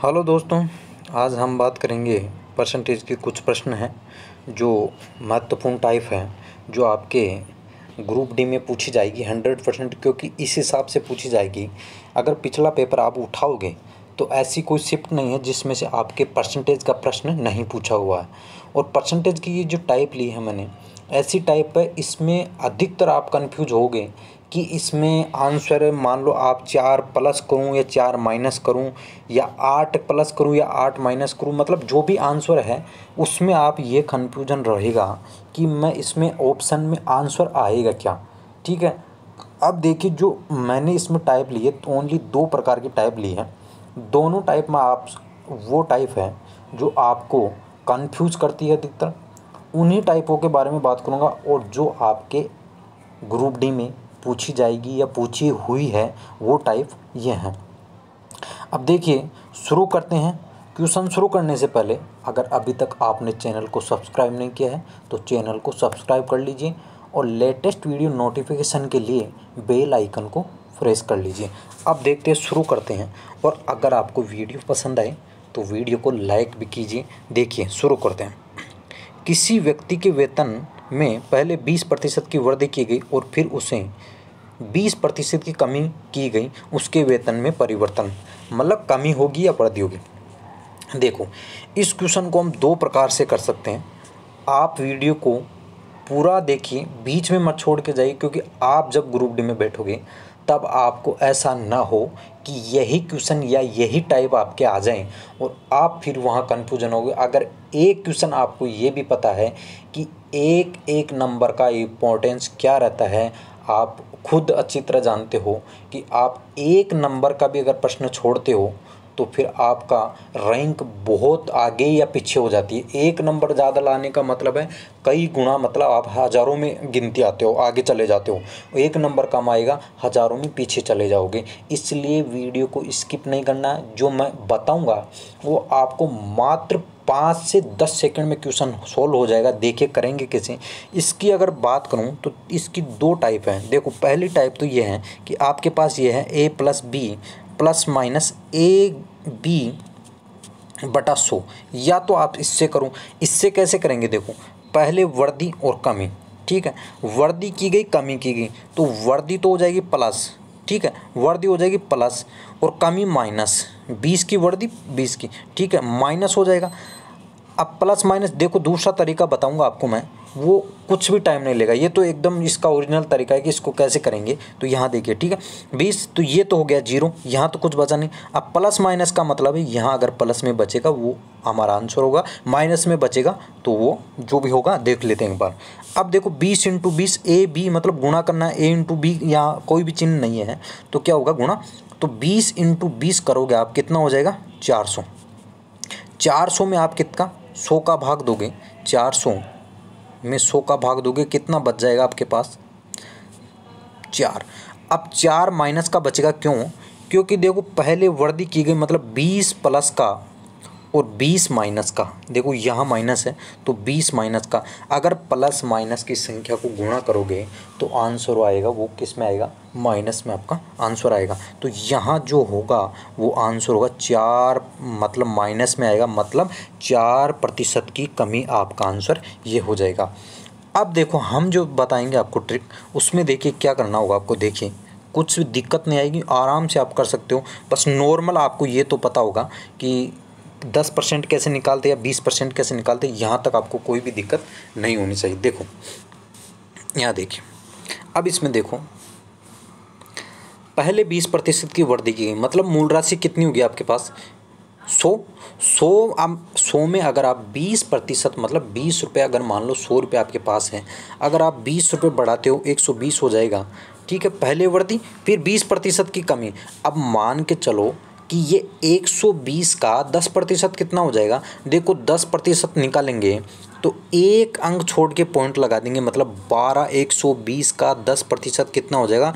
Hello दोस्तों, आज हम बात करेंगे परसेंटेज के कुछ प्रश्न हैं जो महत्वपूर्ण टाइप हैं, जो आपके ग्रुप डी में पूछी जाएगी 100%, क्योंकि इस हिसाब से पूछी जाएगी। अगर पिछला पेपर आप उठाओगे तो ऐसी कोई शिफ्ट नहीं है जिसमें से आपके परसेंटेज का प्रश्न नहीं पूछा हुआ है। और परसेंटेज की ये जो टाइप ली है मैंने, ऐसी टाइप है, इसमें अधिकतर आप कंफ्यूज होगे कि इसमें आंसर मान लो आप 4 प्लस करूं या 4 माइनस करूं या 8 प्लस करूं या 8 माइनस करूं, मतलब जो भी आंसर है उसमें आप ये कन्फ्यूजन रहेगा कि मैं इसमें ऑप्शन में आंसर आएगा क्या। ठीक है, अब देखिए जो मैंने इसमें टाइप ली है तो ओनली 2 प्रकार की टाइप ली है। दोनों टाइप में आप वो टाइप है जो आपको कंफ्यूज करती है अधिकतर, उन्हीं टाइपों के बारे में बात करूँगा और जो आपके ग्रुप डी में पूछी जाएगी या पूछी हुई है वो टाइप ये हैं। अब देखिए शुरू करते हैं। क्वेश्चन शुरू करने से पहले अगर अभी तक आपने चैनल को सब्सक्राइब नहीं किया है तो चैनल को सब्सक्राइब कर लीजिए और लेटेस्ट वीडियो नोटिफिकेशन के लिए बेल आइकन को प्रेस कर लीजिए। अब देखते हैं, शुरू करते हैं। और अगर आपको वीडियो पसंद आए तो वीडियो को लाइक भी कीजिए। देखिए शुरू करते हैं। किसी व्यक्ति के वेतन में पहले 20% की वृद्धि की गई और फिर उसे 20% की कमी की गई, उसके वेतन में परिवर्तन, मतलब कमी होगी या वृद्धि होगी। देखो इस क्वेश्चन को हम 2 प्रकार से कर सकते हैं। आप वीडियो को पूरा देखिए, बीच में मत छोड़ के जाइए, क्योंकि आप जब ग्रुप डी में बैठोगे तब आपको ऐसा ना हो कि यही क्वेश्चन या यही टाइप आपके आ जाएं और आप फिर वहाँ कन्फ्यूजन होगे। अगर एक क्वेश्चन आपको ये भी पता है कि एक एक नंबर का इम्पोर्टेंस क्या रहता है, आप खुद अच्छी तरह जानते हो कि आप एक नंबर का भी अगर प्रश्न छोड़ते हो तो फिर आपका रैंक बहुत आगे या पीछे हो जाती है। एक नंबर ज़्यादा लाने का मतलब है कई गुना, मतलब आप हज़ारों में गिनती आते हो, आगे चले जाते हो। एक नंबर कम आएगा, हज़ारों में पीछे चले जाओगे। इसलिए वीडियो को स्किप नहीं करना है। जो मैं बताऊंगा वो आपको मात्र 5 से 10 सेकंड में क्वेश्चन सोल्व हो जाएगा। देखिए करेंगे कैसे। इसकी अगर बात करूं तो इसकी 2 टाइप हैं। देखो पहली टाइप तो ये है कि आपके पास ये है a plus B plus minus A B बटा 100, या तो आप इससे करूं। इससे कैसे करेंगे, देखो पहले वृद्धि और कमी। ठीक है, वृद्धि की गई कमी की गई तो वृद्धि तो हो जाएगी प्लस, ठीक है, वृद्धि हो जाएगी प्लस और कमी माइनस। 20 की वृद्धि 20 की, ठीक है, माइनस हो जाएगा। अब प्लस माइनस देखो दूसरा तरीका बताऊंगा आपको मैं, वो कुछ भी टाइम नहीं लेगा। ये तो एकदम इसका ओरिजिनल तरीका है कि इसको कैसे करेंगे। तो यहाँ देखिए, ठीक है, 20 तो ये तो हो गया 0, यहाँ तो कुछ बचा नहीं। अब प्लस माइनस का मतलब है यहाँ अगर प्लस में बचेगा वो हमारा आंसर होगा, माइनस में बचेगा तो वो जो भी होगा देख लेते हैं एक बार। अब देखो 20 × 20 ए बी, मतलब गुणा करना है, ए × बी, यहाँ कोई भी चिन्ह नहीं है तो क्या होगा गुणा। तो 20 × 20 करोगे आप, कितना हो जाएगा 400। 400 में आप कितना 100 का भाग दोगे, 400 में 100 का भाग दोगे, कितना बच जाएगा आपके पास 4। अब 4 माइनस का बचेगा, क्यों? क्योंकि देखो पहले वृद्धि की गई, मतलब 20 प्लस का और 20 माइनस का। देखो यहाँ माइनस है तो 20 माइनस का, अगर प्लस माइनस की संख्या को गुणा करोगे तो आंसर आएगा वो किस में आएगा, माइनस में आपका आंसर आएगा। तो यहाँ जो होगा वो आंसर होगा 4, मतलब माइनस में आएगा, मतलब 4% की कमी आपका आंसर ये हो जाएगा। अब देखो हम जो बताएंगे आपको ट्रिक, उसमें देखिए क्या करना होगा आपको। देखिए कुछ दिक्कत नहीं आएगी, आराम से आप कर सकते हो। बस नॉर्मल आपको ये तो पता होगा कि 10% कैसे निकालते या 20% कैसे निकालते, यहाँ तक आपको कोई भी दिक्कत नहीं होनी चाहिए। देखो यहाँ देखिए, अब इसमें देखो पहले 20% की वृद्धि की गई, मतलब मूल राशि कितनी होगी आपके पास 100। अब 100 में अगर आप 20%, मतलब 20 रुपये, अगर मान लो 100 रुपये आपके पास है, अगर आप 20 रुपये बढ़ाते हो 120 हो जाएगा। ठीक है, पहले वृद्धि फिर 20% की कमी। अब मान के चलो कि ये 120 का 10% कितना हो जाएगा। देखो 10% निकालेंगे तो एक अंक छोड़ के पॉइंट लगा देंगे, मतलब 12 120 का 10% कितना हो जाएगा,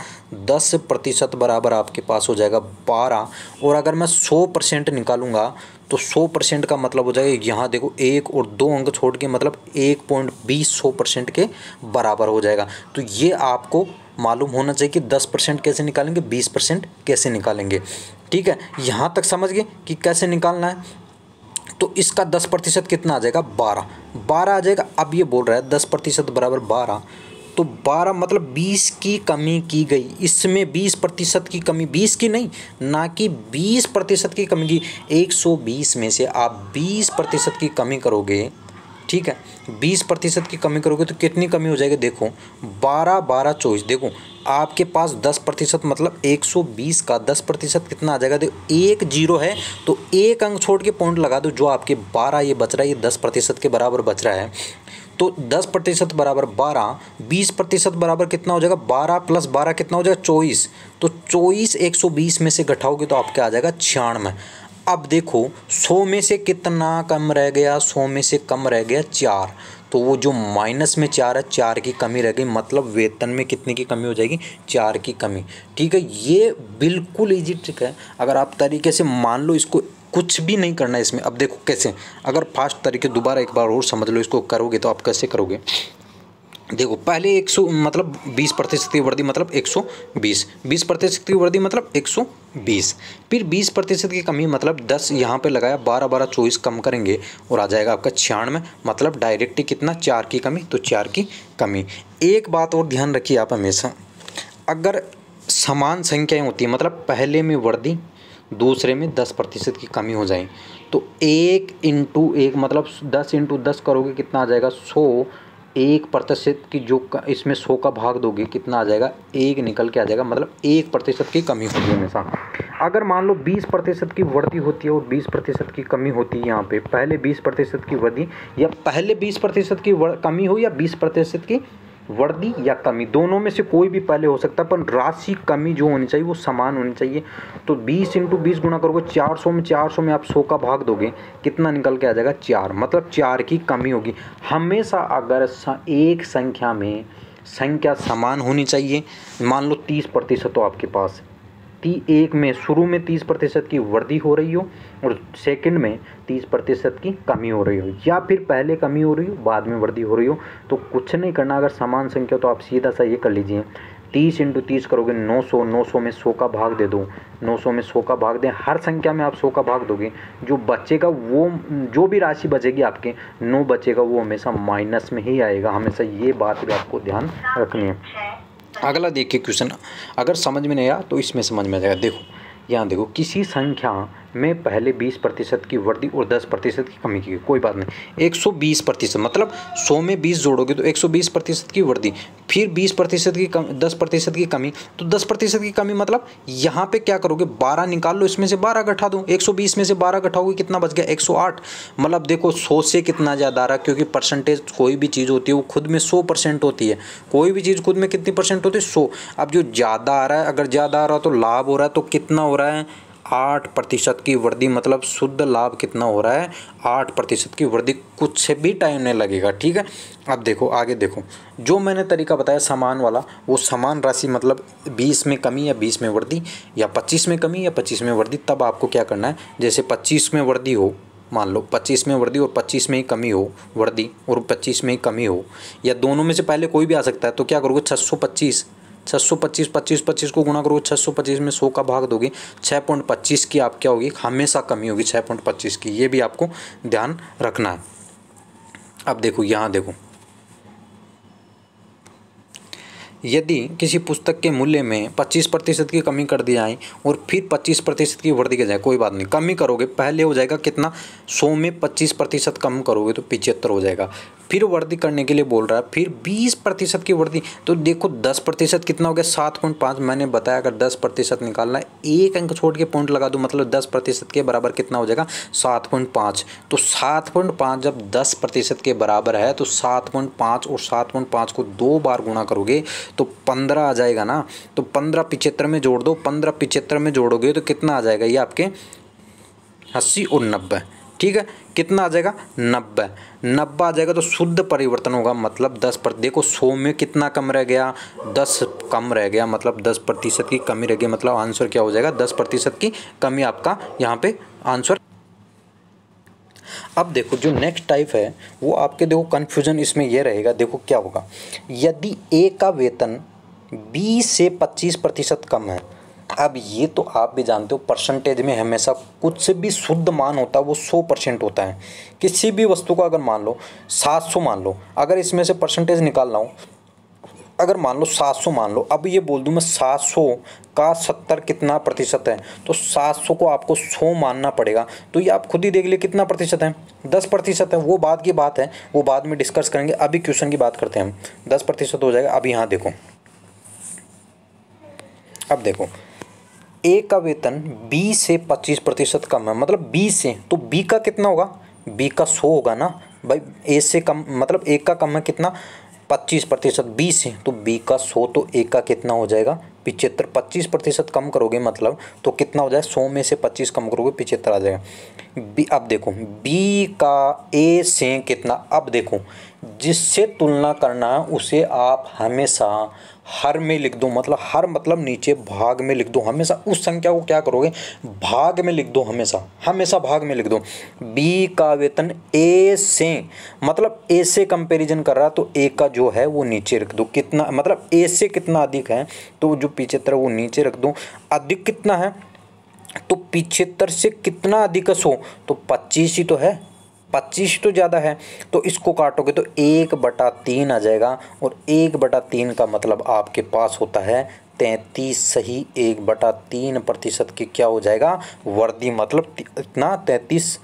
10% बराबर आपके पास हो जाएगा 12। और अगर मैं 100% निकालूंगा तो 100% का मतलब हो जाएगा, यहाँ देखो 1 और 2 अंक छोड़ के मतलब 1.20 100% के बराबर हो जाएगा। तो ये आपको मालूम होना चाहिए कि 10% कैसे निकालेंगे, 20% कैसे निकालेंगे। ठीक है, यहाँ तक समझ गए कि कैसे निकालना है। तो इसका 10% कितना आ जाएगा, 12 आ जाएगा। अब ये बोल रहा है 10% बराबर 12, तो 12 मतलब 20 की कमी की गई, इसमें 20% की कमी, 20 की नहीं ना कि 20% की कमी की। 120 में से आप 20% की कमी करोगे, ठीक है, 20% की कमी करोगे तो कितनी कमी हो जाएगी, देखो 12 12 24, देखो आपके पास 10% मतलब 120 का 10% कितना आ जाएगा, देखो 1 0 है तो एक अंक छोड़ के पॉइंट लगा दो, जो आपके 12 ये बच रहा है, ये 10% के बराबर बच रहा है। तो 10% बराबर 12, 20% बराबर कितना हो जाएगा, 12 + 12 कितना हो जाएगा, 24। तो 24 120 में से घटाओगे तो आपका आ जाएगा 96। अब देखो 100 में से कितना कम रह गया, 100 में से कम रह गया 4, तो वो जो माइनस में 4 है, 4 की कमी रह गई, मतलब वेतन में कितने की कमी हो जाएगी, 4 की कमी। ठीक है, ये बिल्कुल इजी ट्रिक है, अगर आप तरीके से मान लो, इसको कुछ भी नहीं करना है इसमें। अब देखो कैसे, अगर फास्ट तरीके दोबारा एक बार और समझ लो, इसको करोगे तो आप कैसे करोगे, देखो पहले 100 मतलब 20% की वृद्धि मतलब 120, 20% की वृद्धि मतलब 120, फिर 20% की कमी मतलब 10 यहाँ पे लगाया, 12 12 24 कम करेंगे और आ जाएगा आपका 96, मतलब डायरेक्ट कितना, 4 की कमी, तो 4 की कमी। एक बात और ध्यान रखिए आप हमेशा, अगर समान संख्याएँ होती हैं, मतलब पहले में वृद्धि दूसरे में 10% की कमी हो जाए, तो 1 × 1 मतलब 10 × 10 करोगे कितना आ जाएगा, 100, 1% की जो इसमें 100 का भाग दोगे कितना आ जाएगा, 1 निकल के आ जाएगा, मतलब 1% की कमी होगी हमेशा। अगर मान लो 20% की वृद्धि होती है और 20% की कमी होती है, यहाँ पे पहले 20% की वृद्धि या पहले 20% की कमी हो या 20% की वृद्धि या कमी, दोनों में से कोई भी पहले हो सकता है, पर राशि कमी जो होनी चाहिए वो समान होनी चाहिए। तो 20 × 20 गुणा करोगे 400 में, 400 में आप 100 का भाग दोगे कितना निकल के आ जाएगा, 4, मतलब 4 की कमी होगी। हमेशा अगर एक संख्या में संख्या समान होनी चाहिए, मान लो 30% तो आपके पास, एक में शुरू में 30% की वृद्धि हो रही हो और सेकंड में 30% की कमी हो रही हो, या फिर पहले कमी हो रही हो बाद में वृद्धि हो रही हो, तो कुछ नहीं करना। अगर समान संख्या तो आप सीधा सा ये कर लीजिए, 30 × 30 करोगे 900, 900 में 100 का भाग दे दो, 900 में 100 का भाग दें, हर संख्या में आप 100 का भाग दोगे, जो बचेगा वो, जो भी राशि बचेगी आपके 9 बचेगा, वो हमेशा माइनस में ही आएगा, हमेशा ये बात भी आपको ध्यान रखनी है। अगला देखिए क्वेश्चन, अगर समझ में नहीं आया तो इसमें समझ में आ जाएगा। देखो यहाँ देखो, किसी संख्या में पहले 20% की वृद्धि और 10% की कमी की, कोई बात नहीं, 120% मतलब 100 में 20 जोड़ोगे तो 120% की वृद्धि, फिर 20% की कमी, 10% की कमी, तो 10% की कमी मतलब यहाँ पे क्या करोगे, 12 निकाल लो, इसमें से 12 घटा दो, 120 में से 12 घटाओगे कितना बच गया, 108। मतलब देखो 100 से कितना ज़्यादा आ रहा है, क्योंकि परसेंटेज कोई भी चीज़ होती है वो खुद में 100% होती है, कोई भी चीज़ खुद में कितनी परसेंट होती है, 100। अब जो ज़्यादा आ रहा है, अगर ज़्यादा आ रहा है तो लाभ हो रहा है, तो कितना हो रहा है, 8% की वृद्धि, मतलब शुद्ध लाभ कितना हो रहा है, 8% की वृद्धि, कुछ भी टाइम नहीं लगेगा। ठीक है, अब देखो आगे देखो, जो मैंने तरीका बताया समान वाला, वो समान राशि मतलब 20 में कमी या 20 में वृद्धि, या 25 में कमी या 25 में वृद्धि, तब आपको क्या करना है, जैसे 25 में वृद्धि हो, मान लो 25 में वृद्धि और 25 में ही कमी हो, वृद्धि और 25 में ही कमी हो, या दोनों में से पहले कोई भी आ सकता है, तो क्या करोगे, 625, 625, 25 25 को गुणा करोगे, 625 में 100 का भाग दोगे, 6.25 की आप क्या होगी, हमेशा कमी होगी 6.25 की, ये भी आपको ध्यान रखना है। अब देखो यहाँ देखो, यदि किसी पुस्तक के मूल्य में 25% की कमी कर दी जाए और फिर 25% की वृद्धि की जाए, कोई बात नहीं, कमी करोगे पहले हो जाएगा कितना, 100 में 25% कम करोगे तो 75 हो जाएगा, फिर वृद्धि करने के लिए बोल रहा है, फिर 20% की वृद्धि, तो देखो 10% कितना हो गया, 7.5, मैंने बताया अगर 10% निकालना है, एक अंक छोड़ के पॉइंट लगा दो, मतलब 10% के बराबर कितना हो जाएगा, 7.5। तो 7.5 जब 10% के बराबर है तो 7.5 और 7.5 को 2 बार गुणा करोगे तो 15 आ जाएगा ना, तो 15 75 में जोड़ दो, 15 75 में जोड़ोगे तो कितना आ जाएगा, ये आपके 80 और 90, ठीक है, कितना आ जाएगा 90, 90 आ जाएगा तो शुद्ध परिवर्तन होगा मतलब 10%। देखो 100 में कितना कम रह गया, 10 कम रह गया, मतलब 10% की कमी रह गई, मतलब आंसर क्या हो जाएगा 10% की कमी आपका यहाँ पे आंसर। अब देखो जो नेक्स्ट टाइप है वो आपके देखो कन्फ्यूजन इसमें ये रहेगा, देखो क्या होगा, यदि ए का वेतन 20 से 25% कम है। अब ये तो आप भी जानते हो परसेंटेज में हमेशा कुछ से भी शुद्ध मान होता है वो 100% होता है। किसी भी वस्तु को अगर मान लो 700 मान लो, अगर इसमें से परसेंटेज निकालना हो, अगर मान लो 700 मान लो, अब ये बोल दूं मैं 700 का 70 कितना प्रतिशत है, तो 700 को आपको 100 मानना पड़ेगा। तो ये आप खुद ही देख लिए कितना प्रतिशत है, 10% है। वो बाद की बात है, वो बाद में डिस्कस करेंगे, अभी क्वेश्चन की बात करते हैं हम। 10% हो जाएगा। अब यहाँ देखो, अब देखो ए का वेतन 20 से 25% कम है, मतलब 20 से, तो बी का कितना होगा, बी का 100 होगा ना भाई। ए से कम मतलब ए का कम है कितना 25%, 20 से, तो बी का 100, तो ए का कितना हो जाएगा 75। 25% कम करोगे मतलब तो कितना हो जाएगा, 100 में से 25 कम करोगे 75 आ जाएगा। बी, अब देखो बी का ए से कितना, अब देखो जिससे तुलना करना है उसे आप हमेशा हर में लिख दो, मतलब हर मतलब नीचे भाग में लिख दो। हमेशा उस संख्या को क्या करोगे, भाग में लिख दो, हमेशा हमेशा भाग में लिख दो। बी का वेतन ए से, मतलब ए से कंपैरिजन कर रहा तो ए का जो है वो नीचे रख दो, कितना मतलब ए से कितना अधिक है तो जो 75 वो नीचे रख दो। अधिक कितना है तो 75 से कितना अधिक है 100, तो 25 ही तो है, 25 तो ज़्यादा है, तो इसको काटोगे तो 1/3 आ जाएगा। और 1/3 का मतलब आपके पास होता है 33 सही 1/3% की क्या हो जाएगा वर्दी, मतलब इतना 33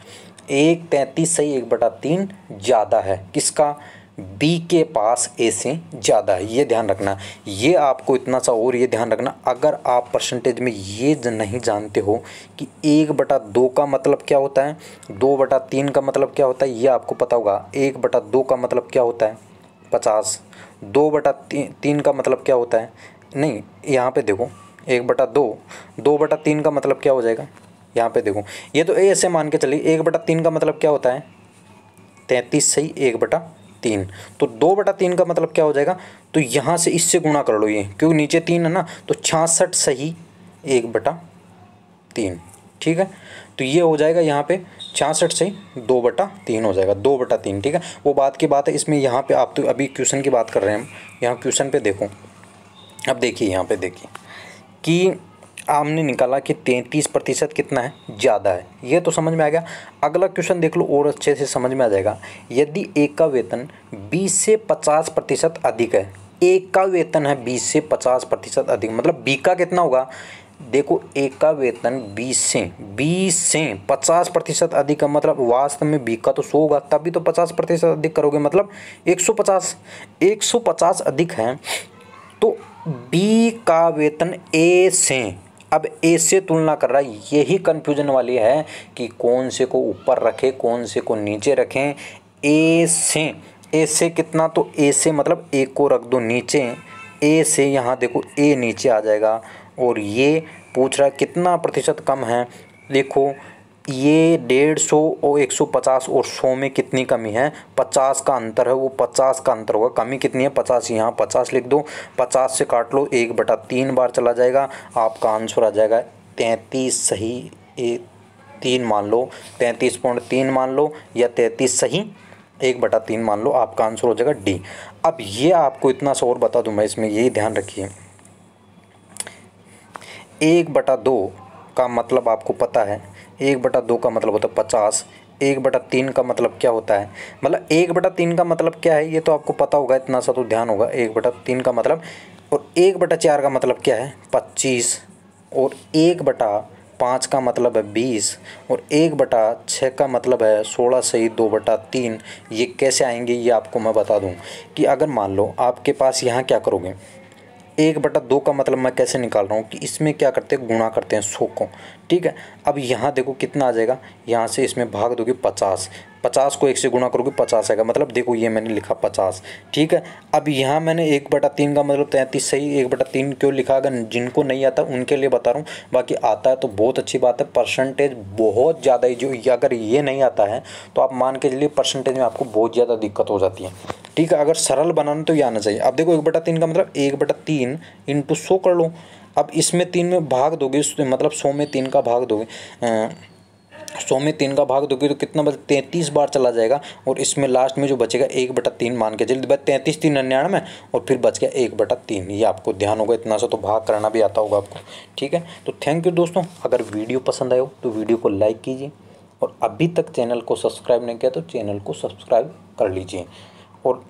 सही 1/3 ज़्यादा है किसका, बी के पास ए से ज़्यादा है। ये ध्यान रखना, ये आपको इतना सा और ये ध्यान रखना, अगर आप परसेंटेज में ये नहीं जानते हो कि 1/2 का मतलब क्या होता है, 2/3 का मतलब क्या होता है, ये आपको पता होगा। 1/2 का मतलब क्या होता है 50, 2/3 का मतलब क्या होता है, नहीं यहाँ पे देखो 1/2, 2/3 का मतलब क्या हो जाएगा, यहाँ पे देखो ये तो ऐसे मान के चलिए 1/3 का मतलब क्या होता है 33 सही 1/3, तो 2/3 का मतलब क्या हो जाएगा, तो यहाँ से इससे गुणा कर लो ये, क्योंकि नीचे 3 है ना, तो 66 सही 1/3, ठीक है। तो ये हो जाएगा यहाँ पे 66 सही 2/3 हो जाएगा, 2/3, ठीक है। वो बात की बात है, इसमें यहाँ पे आप तो अभी क्वेश्चन की बात कर रहे हैं हम, यहाँ क्वेश्चन पे देखो। अब देखिए यहाँ पे देखिए कि हमने निकाला कि 33% कितना है ज़्यादा है, ये तो समझ में आ गया। अगला क्वेश्चन देख लो और अच्छे से समझ में आ जाएगा। यदि ए का वेतन 20 से 50% अधिक है, ए का वेतन है 20 से 50% अधिक, मतलब बी का कितना होगा, देखो ए का वेतन 20 से 50% अधिक है, मतलब वास्तव में बी का तो 100 होगा, तभी तो 50% अधिक करोगे, मतलब 150 अधिक है। तो बी का वेतन ए से, अब ए से तुलना कर रहा है, यही कन्फ्यूजन वाली है कि कौन से को ऊपर रखें कौन से को नीचे रखें। ए से कितना, तो ए से मतलब ए को रख दो नीचे, ए से यहाँ देखो ए नीचे आ जाएगा। और ये पूछ रहा है कितना प्रतिशत कम है, देखो ये 150 और 150 और 100 में कितनी कमी है, 50 का अंतर है, वो 50 का अंतर होगा। कमी कितनी है 50, यहाँ 50 लिख दो, 50 से काट लो 1/3 बार चला जाएगा, आपका आंसर आ जाएगा 33 सही 3 मान लो, 33.3 मान लो, या 33 सही 1/3 मान लो, आपका आंसर हो जाएगा डी। अब ये आपको इतना सा और बता दूँ मैं इसमें, यही ध्यान रखिए 1/2 का मतलब आपको पता है, 1/2 का मतलब होता है 50, 1/3 का मतलब क्या होता है, मतलब 1/3 का मतलब क्या है ये तो आपको पता होगा, इतना सा तो ध्यान होगा 1/3 का मतलब। और 1/4 का मतलब क्या है 25, और 1/5 का मतलब है 20, और 1/6 का मतलब है 16 सही 2/3। ये कैसे आएंगे ये आपको मैं बता दूं कि अगर मान लो आपके पास यहाँ क्या करोगे, 1/2 का मतलब मैं कैसे निकाल रहा हूँ कि इसमें क्या करते हैं, गुणा करते हैं 100 को, ठीक है। अब यहाँ देखो कितना आ जाएगा, यहाँ से इसमें भाग दोगे 50, 50 को 1 से गुणा करोगे 50 आएगा, मतलब देखो ये मैंने लिखा 50, ठीक है। अब यहाँ मैंने 1/3 का मतलब 33 सही 1/3 क्यों लिखा, अगर जिनको नहीं आता उनके लिए बता रहा हूँ, बाकी आता है तो बहुत अच्छी बात है। परसेंटेज बहुत ज़्यादा ही, जो अगर ये नहीं आता है तो आप मान के चलिए परसेंटेज में आपको बहुत ज़्यादा दिक्कत हो जाती है, ठीक है। अगर सरल बनाना तो ये आना चाहिए। अब देखो 1/3 का मतलब 1/3 इंटू 100 कर लो। अब इसमें 3 में भाग दोगे, मतलब 100 में 3 का भाग दोगे, 100 में 3 का भाग दोगे तो कितना बच 33 बार चला जाएगा, और इसमें लास्ट में जो बचेगा 1/3 मान के चलिए, 33 3 99 और फिर बच गया 1/3। ये आपको ध्यान होगा, इतना सा तो भाग करना भी आता होगा आपको, ठीक है। तो थैंक यू दोस्तों, अगर वीडियो पसंद आए हो तो वीडियो को लाइक कीजिए, और अभी तक चैनल को सब्सक्राइब नहीं किया तो चैनल को सब्सक्राइब कर लीजिए, और